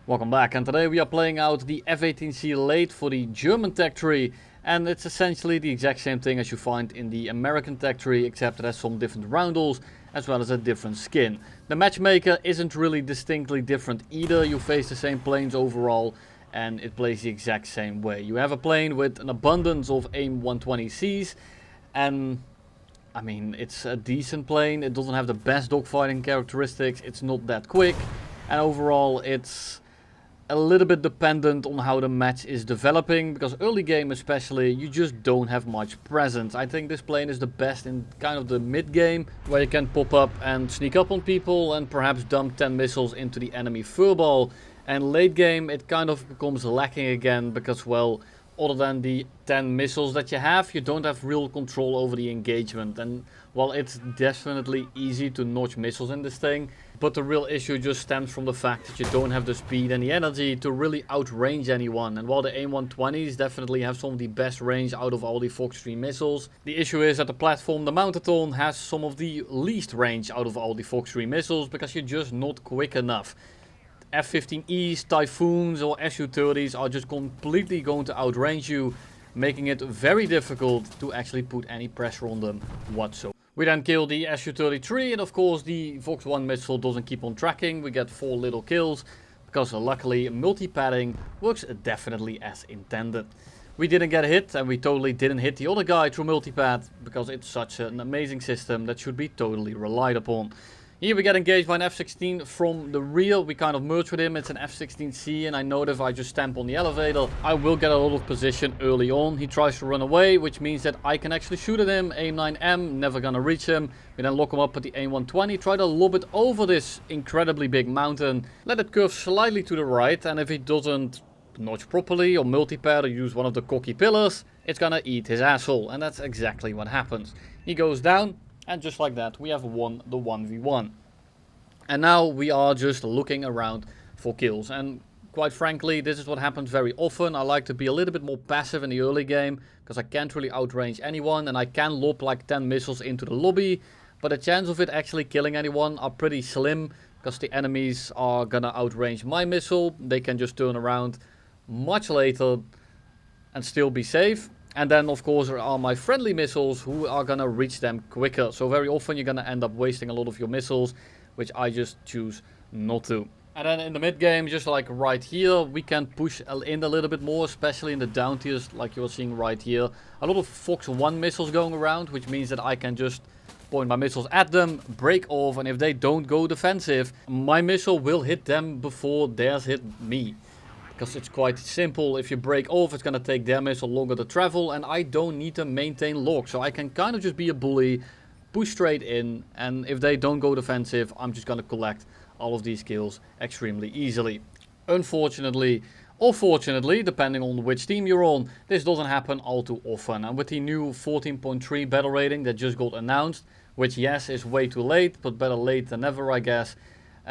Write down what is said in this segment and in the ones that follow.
Welcome back, and today we are playing out the F-18C late for the German tech tree, and it's essentially the exact same thing as you find in the American tech tree, except it has some different roundels as well as a different skin. The matchmaker isn't really distinctly different either. You face the same planes overall and it plays the exact same way. You have a plane with an abundance of AIM-120Cs, and I mean, it's a decent plane. It doesn't have the best dogfighting characteristics, it's not that quick, and overall it's a little bit dependent on how the match is developing, because early game especially, you just don't have much presence. I think this plane is the best in kind of the mid game, where you can pop up and sneak up on people and perhaps dump 10 missiles into the enemy furball. And late game it kind of becomes lacking again, because well, other than the 10 missiles that you don't have real control over the engagement. And well, it's definitely easy to notch missiles in this thing, but the real issue just stems from the fact that you don't have the speed and the energy to really outrange anyone. And while the AIM-120s definitely have some of the best range out of all the Fox 3 missiles, the issue is that the platform, the Mountaton, has some of the least range out of all the Fox 3 missiles, because you're just not quick enough. F-15Es, Typhoons or Su-30s are just completely going to outrange you, making it very difficult to actually put any pressure on them whatsoever. We then kill the Su-33, and of course the Fox 1 missile doesn't keep on tracking. We get 4 little kills, because luckily multi-padding works definitely as intended. We didn't get hit, and we totally didn't hit the other guy through multi-pad, because it's such an amazing system that should be totally relied upon. Here we get engaged by an F-16 from the rear. We kind of merge with him. It's an F-16C, and I know that if I just stamp on the elevator, I will get a lot of position early on. He tries to run away, which means that I can actually shoot at him. AIM-9M, never gonna reach him. We then lock him up with the AIM-120, try to lob it over this incredibly big mountain, let it curve slightly to the right, and if he doesn't notch properly or multi-pad or use one of the cocky pillars, it's gonna eat his asshole, and that's exactly what happens. He goes down. And just like that, we have won the 1v1. And now we are just looking around for kills. And quite frankly, this is what happens very often. I like to be a little bit more passive in the early game, because I can't really outrange anyone. And I can lob like 10 missiles into the lobby. But the chance of it actually killing anyone are pretty slim, because the enemies are gonna outrange my missile. They can just turn around much later and still be safe. And then of course there are my friendly missiles who are gonna reach them quicker. So very often you're gonna end up wasting a lot of your missiles, which I just choose not to. And then in the mid game, just like right here, we can push in a little bit more, especially in the down tiers like you're seeing right here. A lot of Fox 1 missiles going around, which means that I can just point my missiles at them, break off, and if they don't go defensive, my missile will hit them before theirs hit me. Because it's quite simple. If you break off, it's gonna take their missile longer to travel, and I don't need to maintain lock. So I can kind of just be a bully, push straight in, and if they don't go defensive, I'm just gonna collect all of these kills extremely easily. Unfortunately, or fortunately, depending on which team you're on, this doesn't happen all too often. And with the new 14.3 battle rating that just got announced, which yes is way too late, but better late than never, I guess.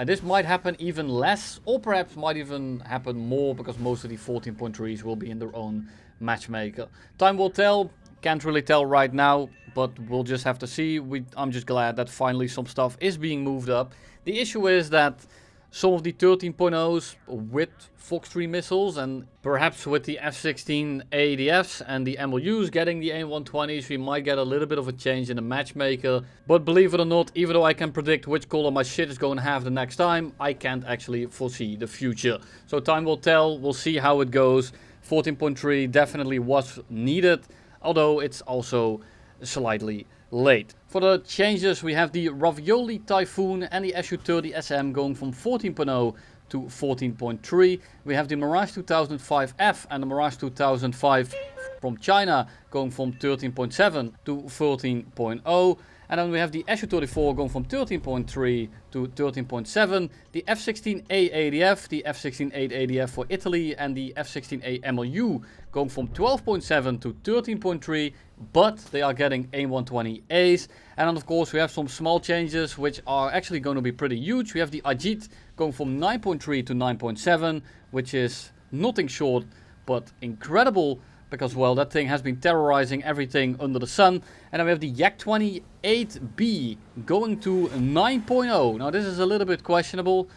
This might happen even less, or perhaps might even happen more, because most of the 14.3s will be in their own matchmaker. Time will tell, can't really tell right now, but we'll just have to see. I'm just glad that finally some stuff is being moved up. The issue is that some of the 13.0s with Fox 3 missiles, and perhaps with the F-16 AADFs and the MLUs getting the AIM-120s, we might get a little bit of a change in the matchmaker. But believe it or not, even though I can predict which color my shit is going to have the next time, I can't actually foresee the future. So time will tell, we'll see how it goes. 14.3 definitely was needed, although it's also slightly late. For the changes, we have the Ravioli Typhoon and the Su-30 SM going from 14.0 to 14.3. We have the Mirage 2005F and the Mirage 2005 from China going from 13.7 to 13.0. And then we have the Su-34 going from 13.3 to 13.7, the F-16A ADF, the F-16A ADF for Italy, and the F-16A MLU going from 12.7 to 13.3, but they are getting AIM-120As. And then of course we have some small changes which are actually going to be pretty huge. We have the Ajit going from 9.3 to 9.7, which is nothing short but incredible. Because, well, that thing has been terrorizing everything under the sun. And then we have the Yak 28B going to 9.0. Now, this is a little bit questionable.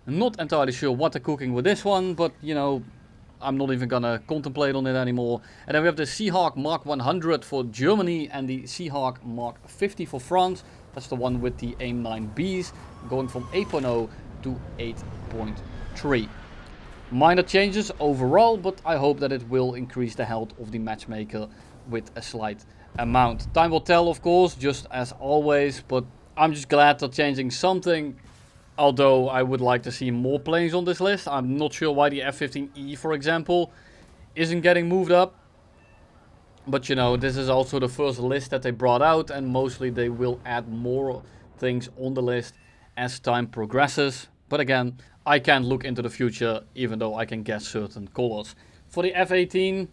Not entirely sure what they're cooking with this one, but you know, I'm not even gonna contemplate on it anymore. And then we have the Seahawk Mark 100 for Germany and the Seahawk Mark 50 for France. That's the one with the AIM 9Bs, going from 8.0 to 8.3. Minor changes overall, but I hope that it will increase the health of the matchmaker with a slight amount. Time will tell, of course, just as always, but I'm just glad they're changing something. Although I would like to see more planes on this list. I'm not sure why the F-15E, for example, isn't getting moved up. But you know, this is also the first list that they brought out, and mostly they will add more things on the list as time progresses. But again, I can't look into the future, even though I can guess certain colors. For the F-18,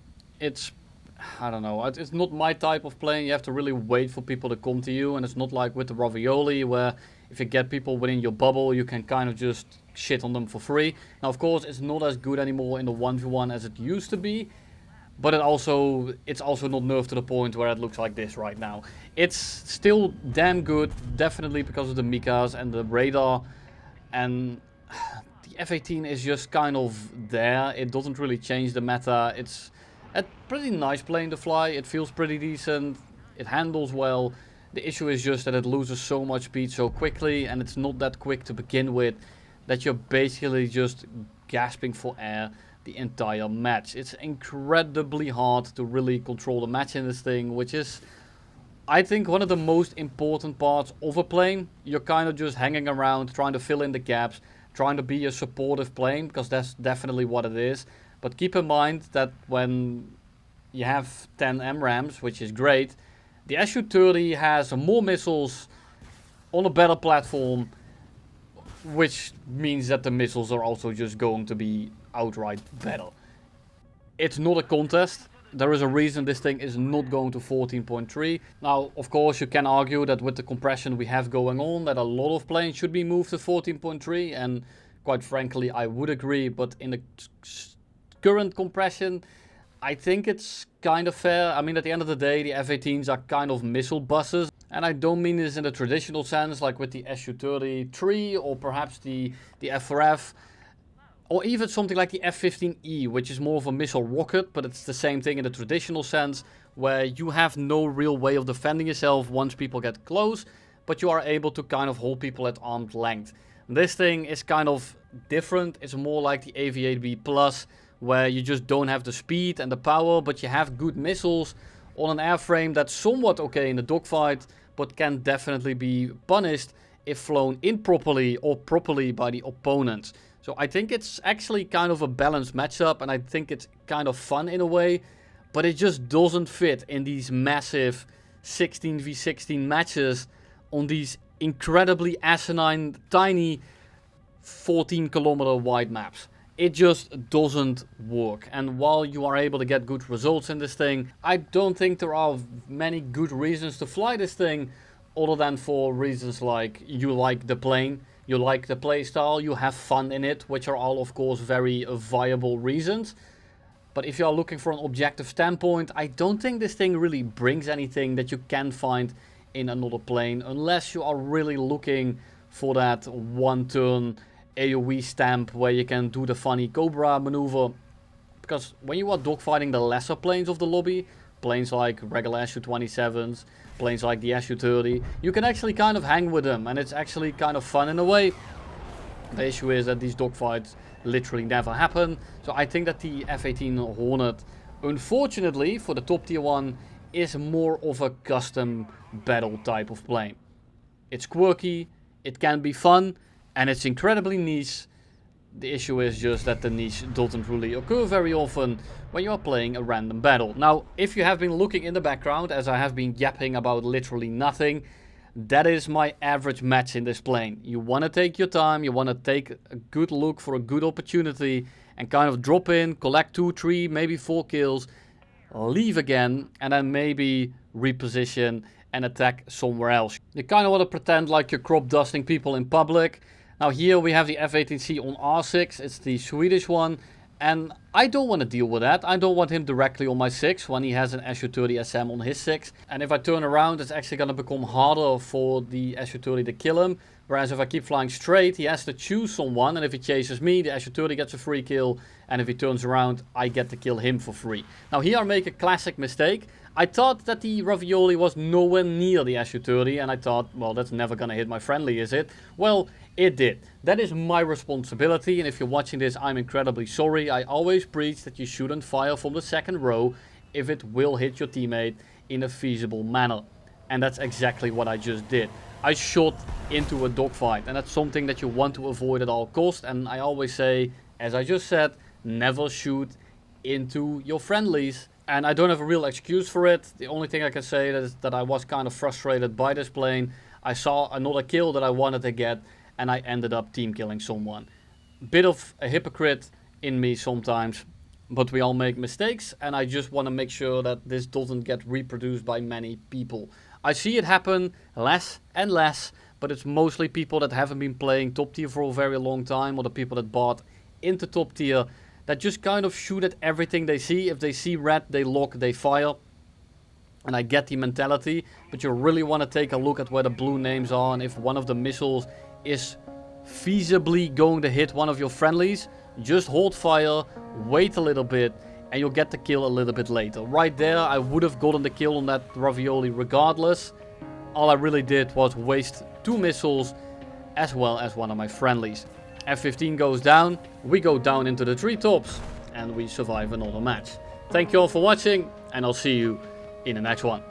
I don't know, it's not my type of plane. You have to really wait for people to come to you, and it's not like with the Ravioli, where if you get people within your bubble, you can kind of just shit on them for free. Now, of course, it's not as good anymore in the 1v1 as it used to be, but it's also not nerfed to the point where it looks like this right now. It's still damn good, definitely because of the Mikas and the radar, and the F-18 is just kind of there. It doesn't really change the meta. It's a pretty nice plane to fly. It feels pretty decent. It handles well. The issue is just that it loses so much speed so quickly, and it's not that quick to begin with, that you're basically just gasping for air the entire match. It's incredibly hard to really control the match in this thing, which is, I think, one of the most important parts of a plane. You're kind of just hanging around, trying to fill in the gaps, trying to be a supportive plane, because that's definitely what it is. But keep in mind that when you have 10 MRAMs, which is great, the Su-30 has more missiles on a better platform, which means that the missiles are also just going to be outright better. It's not a contest. There is a reason this thing is not going to 14.3. Now, of course, you can argue that with the compression we have going on, that a lot of planes should be moved to 14.3, and quite frankly, I would agree, but in the current compression, I think it's kind of fair. I mean, at the end of the day, the F-18s are kind of missile buses. And I don't mean this in the traditional sense, like with the Su-33 or perhaps the F4F. Or even something like the F-15E, which is more of a missile rocket, but it's the same thing in the traditional sense, where you have no real way of defending yourself once people get close, but you are able to kind of hold people at arm's length. This thing is kind of different. It's more like the AV-8B Plus, where you just don't have the speed and the power, but you have good missiles on an airframe that's somewhat okay in the dogfight, but can definitely be punished if flown improperly or properly by the opponents. So I think it's actually kind of a balanced matchup, and I think it's kind of fun in a way, but it just doesn't fit in these massive 16v16 matches on these incredibly asinine, tiny 14-kilometer wide maps. It just doesn't work. And while you are able to get good results in this thing, I don't think there are many good reasons to fly this thing, other than for reasons like you like the plane, you like the playstyle, you have fun in it, which are all of course very viable reasons. But if you are looking for an objective standpoint, I don't think this thing really brings anything that you can find in another plane, unless you are really looking for that one-turn AoE stamp where you can do the funny Cobra maneuver. Because when you are dogfighting the lesser planes of the lobby, planes like regular Su-27s, planes like the Su-30, you can actually kind of hang with them, and it's actually kind of fun in a way. The issue is that these dogfights literally never happen. So I think that the F-18 Hornet, unfortunately for the top tier one, is more of a custom battle type of plane. It's quirky, it can be fun, and it's incredibly niche. The issue is just that the niche doesn't really occur very often when you are playing a random battle. Now, if you have been looking in the background, as I have been yapping about literally nothing, that is my average match in this plane. You want to take your time, you want to take a good look for a good opportunity, and kind of drop in, collect 2, 3, maybe 4 kills, leave again, and then maybe reposition and attack somewhere else. You kind of want to pretend like you're crop dusting people in public. Now here we have the F-18C on R6, it's the Swedish one, and I don't want to deal with that. I don't want him directly on my 6 when he has an Su-30 SM on his 6. And if I turn around, it's actually going to become harder for the Su-30 to kill him, Whereas if I keep flying straight, he has to choose someone, and if he chases me, the Su-30 gets a free kill, and if he turns around, I get to kill him for free. Now here I make a classic mistake. I thought that the Ravioli was nowhere near the Su-30, and I thought, well, that's never gonna hit my friendly, is it? Well, it did. That is my responsibility, and if you're watching this, I'm incredibly sorry. I always preach that you shouldn't fire from the second row if it will hit your teammate in a feasible manner. And that's exactly what I just did. I shot into a dogfight, and that's something that you want to avoid at all costs. And I always say, as I just said, never shoot into your friendlies. And I don't have a real excuse for it. The only thing I can say is that I was kind of frustrated by this plane. I saw another kill that I wanted to get, and I ended up team killing someone. Bit of a hypocrite in me sometimes, but we all make mistakes, and I just want to make sure that this doesn't get reproduced by many people. I see it happen less and less, but it's mostly people that haven't been playing top tier for a very long time, or the people that bought into top tier, that just kind of shoot at everything they see. If they see red, they lock, they fire. And I get the mentality, but you really want to take a look at where the blue names are, and if one of the missiles is feasibly going to hit one of your friendlies, just hold fire, wait a little bit, and you'll get the kill a little bit later. Right there, I would have gotten the kill on that Ravioli regardless. All I really did was waste 2 missiles as well as one of my friendlies. F-15 goes down, we go down into the treetops, and we survive another match. Thank you all for watching, and I'll see you in the next one.